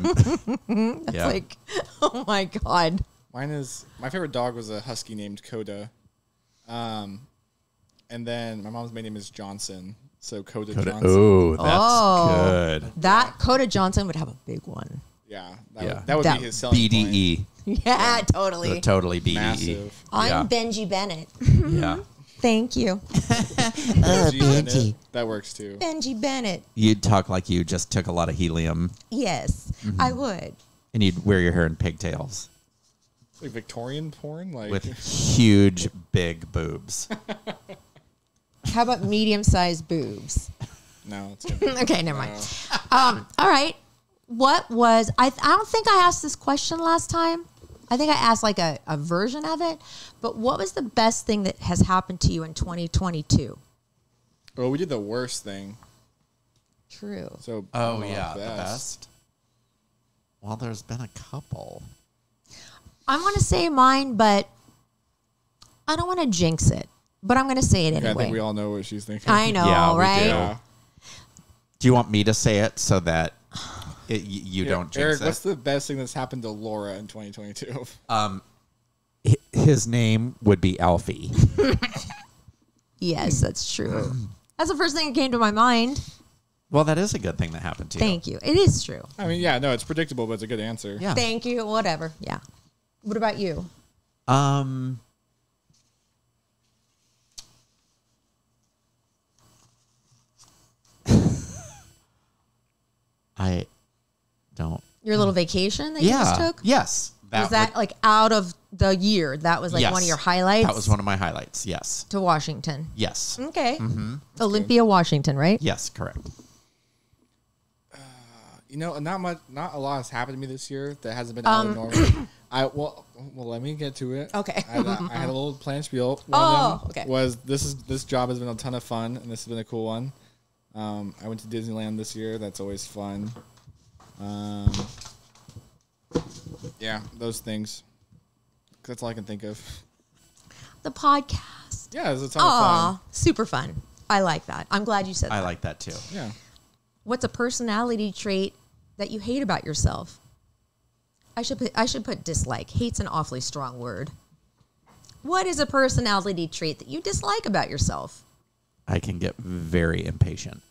I'm. It's yeah. like, oh my God. Mine is, my favorite dog was a husky named Coda. And then my mom's maiden name is Johnson. So Coda Coda- Johnson. Ooh, that's Oh. good. That Coda Johnson would have a big one. Yeah, Yeah. that would That- be his selling BDE. Yeah, totally. Totally BDE. Massive. I'm Yeah. Benji Bennett. Yeah. Thank you, Benji Bennett. That works too. Benji Bennett. You'd talk like you just took a lot of helium, Yes, I would. and you'd wear your hair in pigtails Like Victorian porn, like with huge, big boobs. How about medium-sized boobs? no, it's gonna Okay, never mind. All right. What was I don't think I asked this question last time. I think I asked like a version of it. But what was the best thing that has happened to you in 2022? Well, we did the worst thing. True. So Oh, yeah, the best. Well, there's been a couple. I'm going to say mine, but I don't want to jinx it. But I'm going to say it Yeah, I anyway. think we all know what she's thinking. I know, Yeah, we right? do. Yeah. Do you want me to say it so that you don't jinx Eric, it? what's the best thing that's happened to Laura in 2022? His name would be Alfie. Yes, that's true. That's the first thing that came to my mind. Well, that is a good thing that happened to you. Thank you. It is true. I mean, yeah, no, it's predictable, but it's a good answer. Yeah. Thank you. Whatever. Yeah. What about you? I don't. Your little vacation that you just took? Yes. Was that like out of the year? That was like yes. one of your highlights? That was one of my highlights. Yes. To Washington. Yes. Okay. Olympia, Washington, right? Yes. Correct. You know, not a lot has happened to me this year that hasn't been out of normal. Well, let me get to it. Okay. I had a little plan spiel. One Oh, of them okay. was this job has been a ton of fun, and this has been a cool one. I went to Disneyland this year. That's always fun. Yeah, those things. That's all I can think of. The podcast. Yeah, it was a ton of Aw, fun. super fun. I like that. I'm glad you said I that. like that too. Yeah. What's a personality trait that you hate about yourself? I should put dislike. Hate's an awfully strong word. What is a personality trait that you dislike about yourself? I can get very impatient.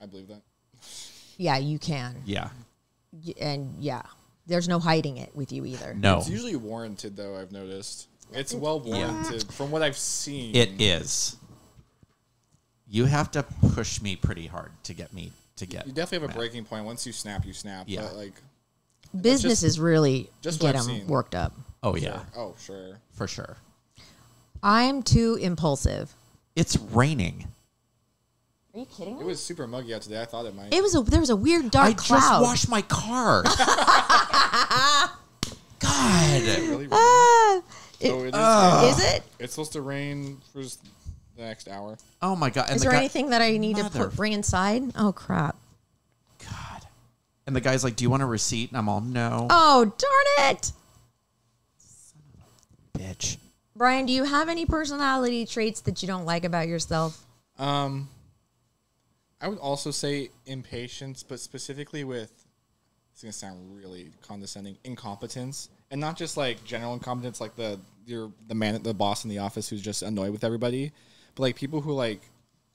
I believe that. Yeah, you can. Yeah. And yeah, there's no hiding it with you either. No. It's usually warranted, though, I've noticed. It's well warranted from what I've seen. It is. You have to push me pretty hard to get me to get. You definitely have a mad. breaking point. Once you snap, you snap. Yeah. But, like, Businesses really just get what I've them seen. worked up. Oh yeah, sure. Oh, sure. for sure. I'm too impulsive. It's raining. Are you kidding me? It was super muggy out today. I thought it might. There was a weird dark I cloud. just washed my car. God. really rain? Ah, it- Oh, it is. is it? It's supposed to rain for just the next hour. Oh my God. And Is the there guy- anything that I need to Mother- bring inside? Oh crap! God. And the guy's like, "Do you want a receipt?" And I'm all, "No, Oh darn it! bitch." Brian, do you have any personality traits that you don't like about yourself? I would also say impatience, but specifically with, it's gonna sound really condescending, incompetence, and not just like general incompetence, like the boss in the office who's just annoyed with everybody, but like people who like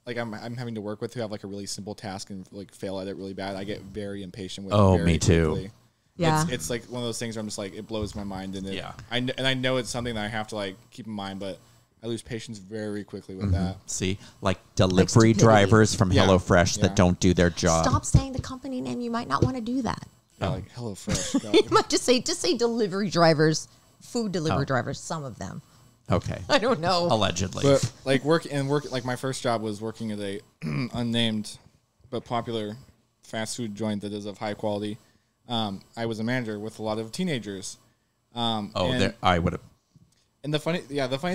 I'm having to work with who have like a really simple task and like fail at it really bad. I get very impatient with. Oh, it very me too. quickly. Yeah. It's like one of those things where I'm just like, it blows my mind, and Yeah. I know it's something that I have to like keep in mind, but I lose patience very quickly with that. See, like delivery stupidity. drivers from Yeah. HelloFresh Yeah. that don't do their job. Stop saying the company name. You might not want to do that. Yeah, like HelloFresh. God. You might just say delivery drivers, food delivery Oh. drivers. Some of them. Okay. I don't know. Allegedly. But like work like my first job was working at a unnamed but popular fast food joint that is of high quality. I was a manager with a lot of teenagers. And I would have. And the funny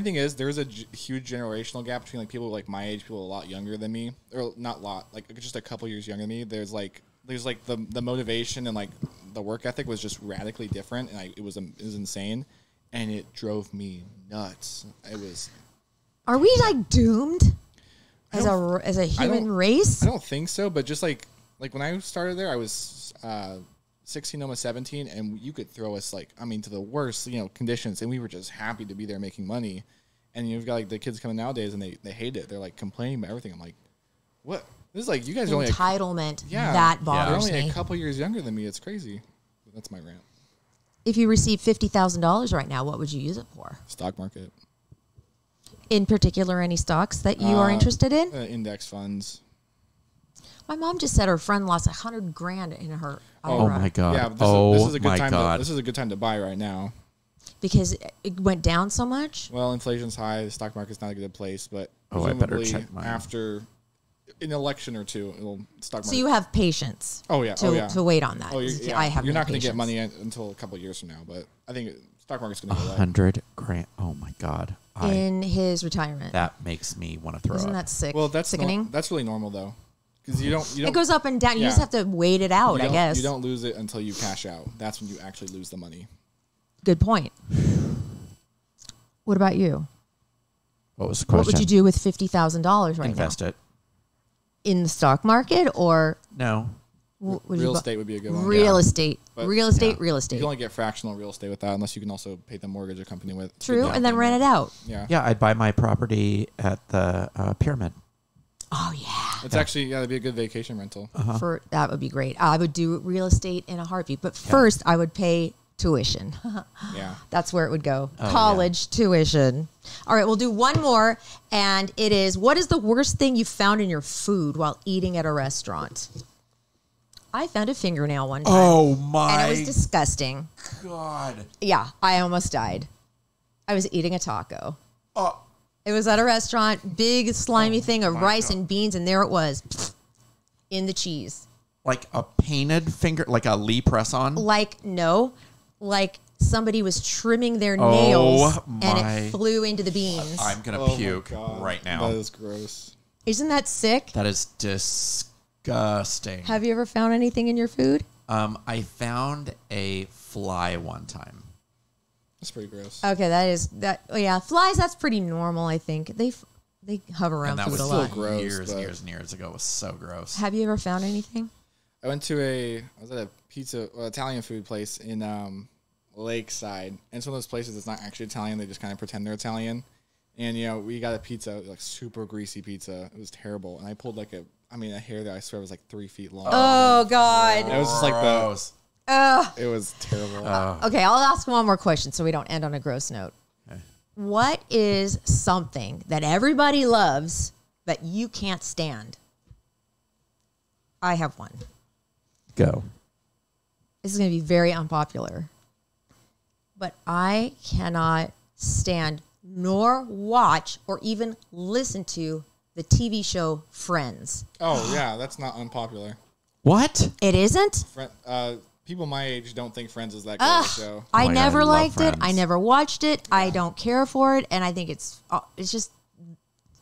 thing is, there's a huge generational gap between like people like my age, people a lot younger than me, or not a lot, like just a couple years younger than me. There's like the motivation and like the work ethic was just radically different, and it was insane, and it drove me nuts. It was. Are we like doomed as a human race? I don't think so, but just like when I started there, I was 16, almost 17, and you could throw us to the worst conditions, and we were just happy to be there making money. And you've got like the kids coming nowadays, and they hate it. They're like complaining about everything. I'm like, what? This is like you guys are only Entitlement. yeah, That they're bothers only me. a couple years younger than me. It's crazy. But that's my rant. If you receive $50,000 right now, what would you use it for? Stock market, In particular, any stocks that you are interested in? index funds. My mom just said her friend lost $100,000 in her Oh IRA my god. Yeah, but this is a good my time. god. This is a good time to buy right now. because it went down so much. Well, inflation's high. The stock market's not a good place, but Oh, I better presumably check mine. after an election or two, it'll stock market. So you have patience. Oh, yeah. To, Oh, yeah. to wait on that. Oh, I have. You're no not going to get patience. money until a couple of years from now, but I think stock market's going to go up. $100,000. Oh my god. in his retirement. That makes me want to throw Isn't up. that sick? Well, that's sickening. that's really normal though, because you don't. It goes up and down. You Yeah. just have to wait it out. you I don't- guess. you don't lose it until you cash out. That's when you actually lose the money. Good point. What about you? What was the question? What would you do with $50,000 right Invest now? it. In the stock market or No. would you Real bu- estate would be a good one. Real Yeah. estate. But- Real estate. Yeah. Real You estate. can only get fractional real estate with that, unless you can also pay the mortgage or company with. True, down and then rent payment. it out. Yeah. Yeah, I'd buy my property at the pyramid. Oh yeah. It's actually that'd be a good vacation rental. For that would be great. I would do real estate in a heartbeat. But first, I would pay tuition. Yeah. That's where it would go. Oh, College tuition. All right, we'll do one more, and it is: what is the worst thing you found in your food while eating at a restaurant? I found a fingernail one time. Oh my And it was disgusting. god. Yeah, I almost died. I was eating a taco. Oh, It was at a restaurant, big slimy thing of my rice God. and beans, and there it was in the cheese. like a painted finger, like a Lee press on. Like somebody was trimming their Oh, nails and my- it flew into the beans. I'm gonna Oh my puke God. right now. That is gross. Isn't that sick? That is disgusting. Have you ever found anything in your food? I found a fly one time. That's pretty gross. Okay, that is that. Oh yeah, flies. That's pretty normal. I think they hover around And that food was a still lot. gross, years but- and years and years ago. It was so gross. Have you ever found anything? I was at a Italian food place in Lakeside. And it's one of those places that's not actually Italian. They just kind of pretend they're Italian. And, we got a pizza, like super greasy pizza. It was terrible. And I pulled a hair that I swear was like 3 feet long. Oh God. It was just like Gross. it was terrible. Okay, I'll ask one more question so we don't end on a gross note. Okay. What is something that everybody loves that you can't stand? I have one. Go. This is going to be very unpopular, but I cannot stand nor watch or even listen to the TV show Friends. Oh, yeah, that's not unpopular. What? It isn't? People my age don't think Friends is that good of a show. I my God, never I love liked it. I Friends. never watched it. I don't care for it, and I think it's just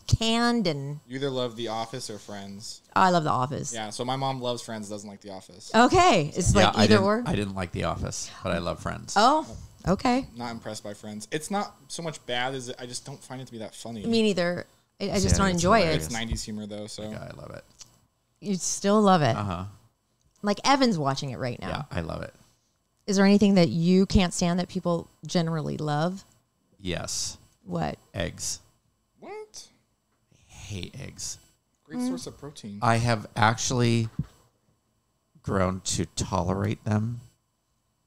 canned. And You either love The Office or Friends. I love The Office. Yeah, so my mom loves Friends, doesn't like The Office. Okay, it's like I either didn't, or. I didn't like The Office, but I love Friends. Oh, okay. Not impressed by Friends. It's not so much bad as I just don't find it to be that funny. Me neither. I just Yeah, don't it's enjoy hilarious. it. It's 90s humor, though, so. Yeah, I love it. You still love it. Uh-huh. Like Evan's watching it right now. Yeah, I love it. Is there anything that you can't stand that people generally love? Yes. What? Eggs. What? Hate eggs. Great source of protein. I have actually grown to tolerate them,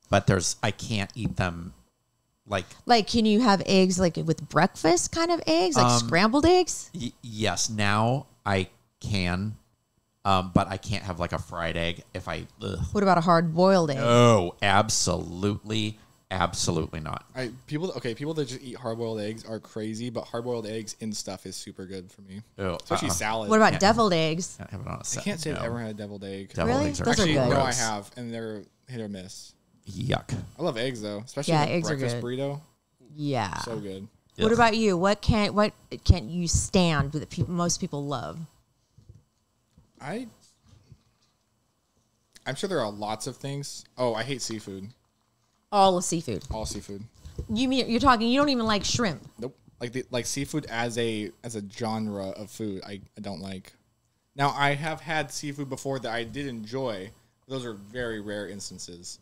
but I can't eat them like Like, can you have eggs like with breakfast kind of eggs, like scrambled eggs? yes, now I can, but I can't have like a fried egg if I What about a hard boiled egg? No, absolutely not. People that just eat hard-boiled eggs are crazy, but hard-boiled eggs in stuff is super good for me. Oh, Especially salad. What about deviled eggs? Can't have it on a I set. can't say I've no. ever had a deviled egg. Deviled Really? eggs are Those are Actually, good. no, I gross. have, and they're hit or miss. Yuck. I love eggs though, especially Yeah, with eggs are breakfast good. burrito. Yeah. So good. What Ugh. about you? What can't you stand that most people love? I'm sure there are lots of things. Oh, I hate seafood. All of seafood. All seafood. You mean you're talking? You don't even like shrimp? Nope. Like seafood as a genre of food, I don't like. Now I have had seafood before that I did enjoy. Those are very rare instances.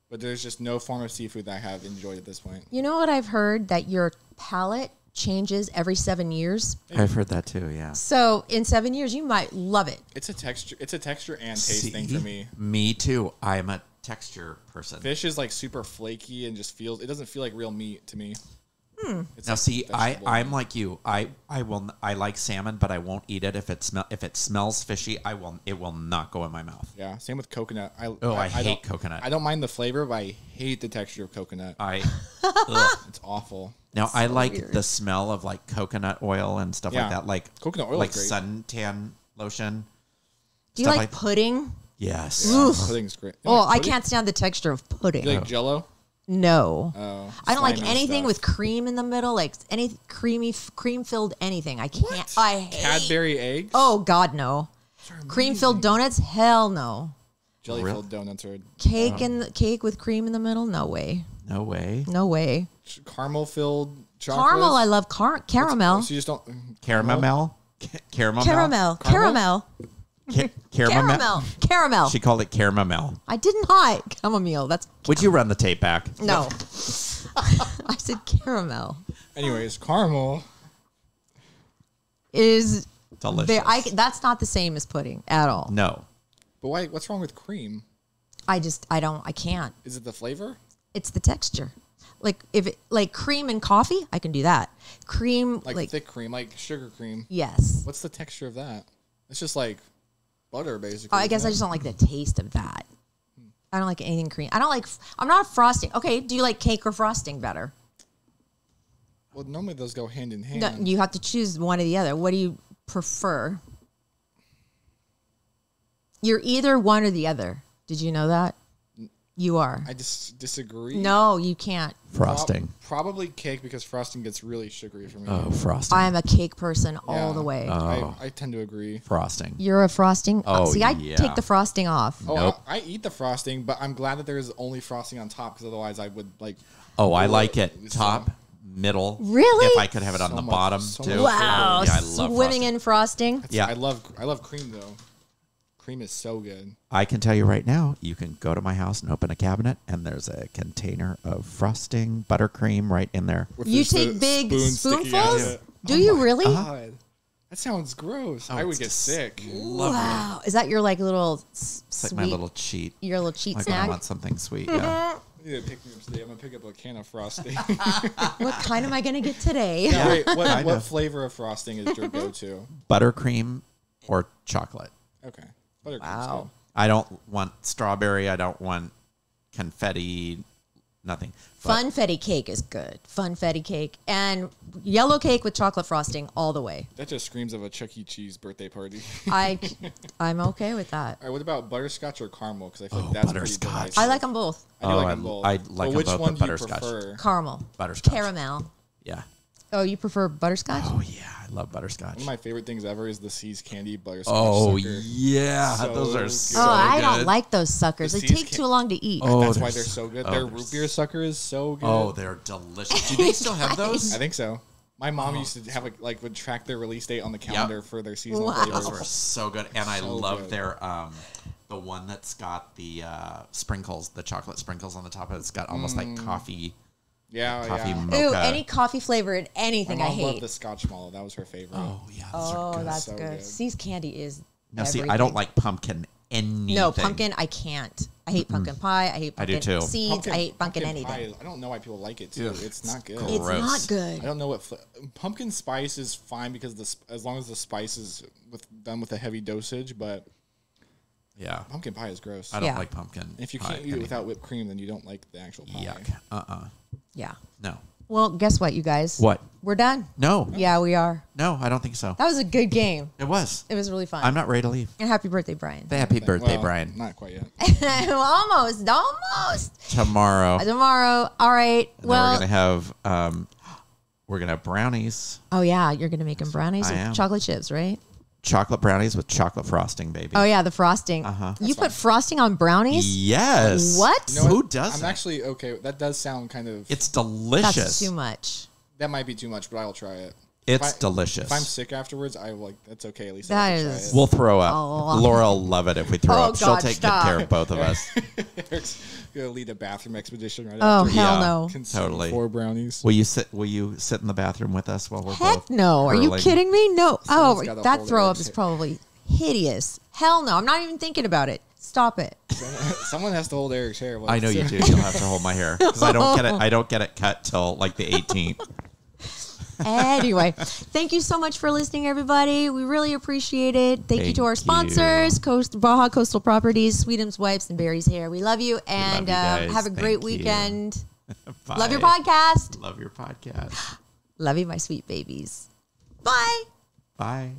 But there's just no form of seafood that I have enjoyed at this point. You know what I've heard, that your palate changes every 7 years. I've heard that too. Yeah. So in 7 years, you might love it. It's a texture and taste thing for me. Me too. I'm a texture person. Fish is like super flaky and just feels. It doesn't feel like real meat to me. It's Now, like see, vegetable I'm meat. like you. I like salmon, but I won't eat it if it smells fishy. It will not go in my mouth. Yeah, same with coconut. I hate don't- coconut. I don't mind the flavor, but I hate the texture of coconut. Ugh. It's awful. Now I like the smell of like coconut oil and stuff Yeah. like that. Like Coconut oil like is great. suntan lotion. Do you Stuff like pudding? Yes. Pudding's great. You Oh, like I pudding? can't stand the texture of pudding. You like Jello? No. Oh, I don't like slimy anything stuff. with cream in the middle, like any cream filled anything. I can't. What? I hate. Cadbury eggs. Oh God, no. Cream filled donuts? Hell no. Jelly filled donuts are Cake with cream in the middle? No way. No way. No way. caramel filled chocolate. Caramel, I love caramel. So you just don't Caramel. Caramel. Caramel. Caramel. Caramel. Caramel. She called it caramel. I did not. Chamomile. That's Would you run the tape back? no. I said caramel Anyways, caramel. is Delicious. that's not the same as pudding at all. No. But why? What's wrong with cream? I can't. Is it the flavor? It's the texture. Like if it like cream and coffee, I can do that. Cream Like thick cream, like sugar cream. yes. What's the texture of that? It's just like butter, basically. I guess I isn't just don't like the taste of that. I don't like anything cream. I'm not a frosting. Okay, do you like cake or frosting better? it? Well, normally those go hand in hand. No, you have to choose one or the other. What do you prefer? You're either one or the other. Did you know that? You are. I just disagree. No, you can't. Frosting. Probably cake because frosting gets really sugary for me. Oh, frosting. I am a cake person all Yeah. the way. I tend to agree. Frosting. You're a frosting. Oh, See, I yeah. take the frosting off. Oh, Nope. I eat the frosting, but I'm glad that there is only frosting on top because otherwise I would like. Oh, I like it. So- Top, middle. Really? If I could have it on So the much- bottom so too. much Wow, Yeah, I love swimming frosting. in frosting. Yeah. I love cream though. Cream is so good. I can tell you right now, you can go to my house and open a cabinet, and there's a container of frosting, buttercream right in there. With You just a take big spoon sticking out of spoonfuls? it. Do you really? God, that sounds gross. I would it's get just sick. Wow. Is that your like little It's sweet, like my little cheat. your little cheat Like when I snack? want something sweet. Yeah. You need to pick me up today. I'm gonna pick up a can of frosting. What kind am I going to get today? Wait, what Kinda. flavor of frosting is your go-to? Buttercream or chocolate. Okay, buttercream's Wow. good. I don't want strawberry. I don't want confetti. Nothing. But Funfetti cake is good. Funfetti cake and yellow cake with chocolate frosting all the way. That just screams of a Chuck E. Cheese birthday party. I'm okay with that. All right, what about butterscotch or caramel? Because I feel like Oh, that's pretty butterscotch. divisive. I like them both. I do Oh, like I- them both. I like But them which both, one but do you butterscotch. prefer? Caramel. Butterscotch. Caramel. Yeah. Oh, you prefer butterscotch? Oh yeah, I love butterscotch. One of my favorite things ever is the See's candy butterscotch. Oh sucker. yeah, So those are good. so Oh, I don't good. like those suckers. The They See's take too long to eat. Oh, That's they're why they're so good. oh, Their they're root beer sucker is so good. Oh, they're delicious. Do they still have those? I think so. My mom used to have would track their release date on the calendar for their seasonal Wow. Those flavors. were so good, and I So love good. their the one that's got the sprinkles, the chocolate sprinkles on the top of it. It's got almost like coffee Yeah, mocha. Ooh, any coffee flavor in My anything I mom loved hate. the Scotch Mallow. That was her favorite. Oh yeah, those are Oh, good. that's So good. good. See's candy is Now see, I don't everything. like pumpkin anything. No, pumpkin, I can't. I hate pumpkin pie. I hate I do pumpkin too. seeds. I hate pumpkin pie anything. is- I don't know why people like it too. Ugh, It's not good. gross. It's not I good. don't know what pumpkin spice is fine because as long as the spice is done with a heavy dosage, but Yeah, pumpkin pie is gross. I don't Yeah. like pumpkin. If you pie can't eat it anything. without whipped cream, then you don't like the actual pie. Yuck. Yeah. No. Well, guess what, you guys? What? We're done. No. Yeah, we are. No, I don't think so. That was a good game. It was. It was really fun. I'm not ready to leave. And happy birthday, Brian. Happy birthday, Well, Brian. Not quite yet. almost. Tomorrow. Tomorrow. All right. And then Well, we're gonna have brownies, oh yeah, you're gonna make them brownies I with am. chocolate chips, right? chocolate brownies with chocolate frosting, baby. Oh yeah, the frosting. You put frosting on brownies? Yes. What? You know Who what? doesn't? I'm actually okay. That does sound kind of. It's delicious. That's too much. That might be too much, but I'll try it. It's delicious. If I'm sick afterwards, I like that's okay. At least That I get to is- try it. We'll throw up. Laura will love it if we throw Oh, up. She'll God, take stop. good care of both of us. Eric's gonna lead a bathroom expedition right Oh, after. hell Yeah. no. Consuming Totally. 4 brownies. Will you sit in the bathroom with us while we're Heck both no. Are you hurling? kidding me? No. Someone's Oh, gotta that hold throw up Eric's is hair. probably hideous. Hell no. I'm not even thinking about it. Stop it. Someone has to hold Eric's hair. I know you do. You'll have to hold my hair because I don't get it cut till like the 18th. Anyway, thank you so much for listening, everybody. We really appreciate it. Thank you to our Thank you. sponsors, Baja Coastal Properties, Sweetums Wipes, and Barry's Hair. We love you, and you guys. have a great Thank you. weekend. Bye. Love your podcast. Love your podcast. Love you, my sweet babies. Bye. Bye.